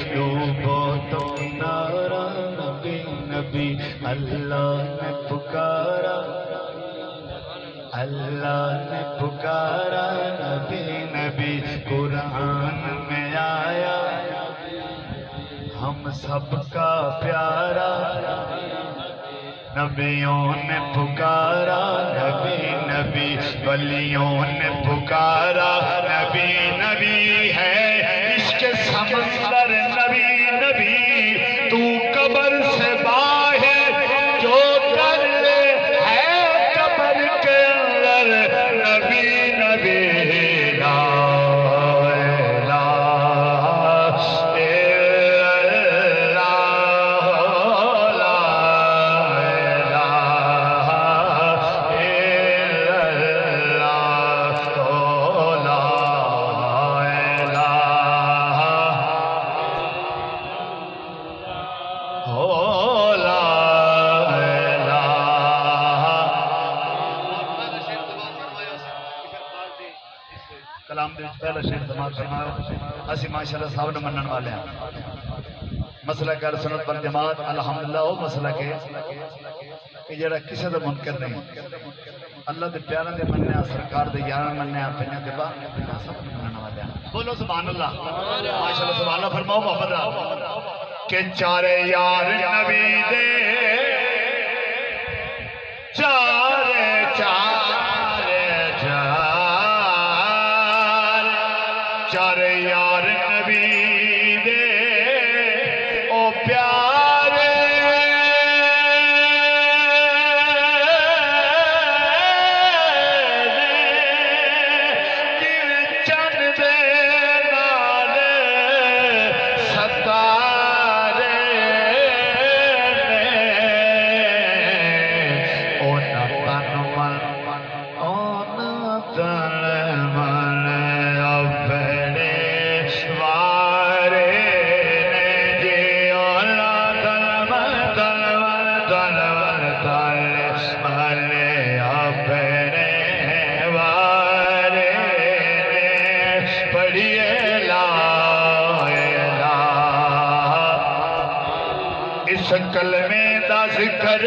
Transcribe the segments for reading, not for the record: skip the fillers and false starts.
ڈوبو تو کنارہ نبی نبی اللہ نے پکارا اللہ نے پکارا نبی نبی قرآن میں آیا ہم سب کا پیارا نبیوں نے پکارا نبی نبی ولیوں نے پکارا نبی نبی ہے عشق سمندر نبی نبی تو قبر سے باہر جو کر لے ہے قبر کے اندر نبی نبی لا پہلا شیخ سماعت فرمایا اسی ماشاءاللہ صاحب نے منن والے ہیں مسئلہ کہ اہل سنت والجماعت الحمدللہ وہ مسئلہ کہ جڑا کسی دا منکر نہیں اللہ دے پیاراں دے مننے سرکار دے یاراں مننے پنجاں دے با سب منن والے ہیں بولو سبحان اللہ ماشاءاللہ سبحان اللہ فرماؤ محمد کہ چارے یار نبی دے چارے یار نبی دے او پیارے جن چند دے نال ستارے او نہ تن من او نہ تن من اس کلمے دا ذکر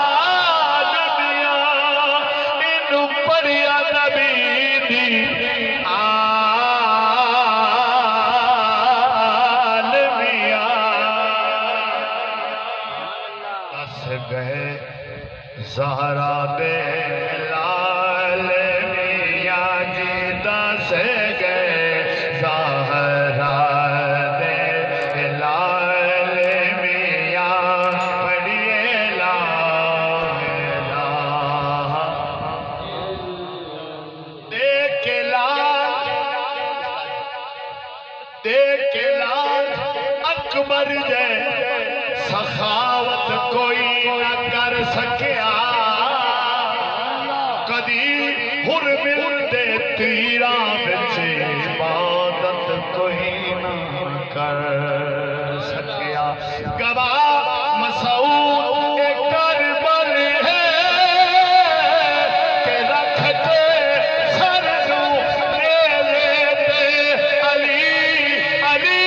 کمال میاں انو پڑھیا نبی دی آل میاں دس گئے زہرا دے اکبر جے سخاوت کوئی نہ کر سکیا کدی ہر مل دے تیران بچ عبادت کوئی نہ کر سکیا گواہ مسعود کربل ہے کہ رکھ کے سر نو میرے تے علی علی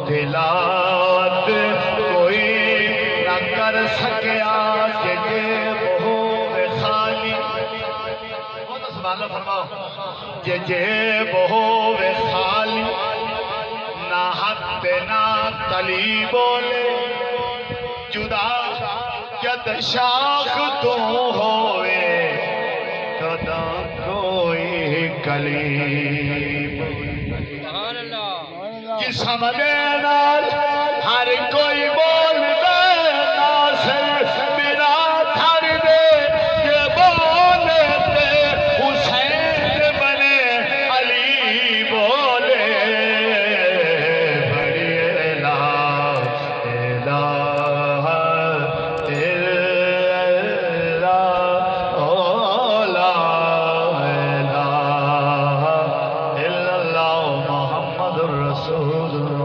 دلات کوئی نہ کر سکیا کہ جیب ہووے خالی سبحان اللہ فرماؤ کہ جیب ہووے خالی نہ حد نہ تلی بولے جدا جد شاخ تو ہوئے کدا کوئی کلی جسم دے نال ہر کوئی بول دے ناصر میرا تھر دے یہ بولے تے حسین بنے علی بولے بڑی لا رسول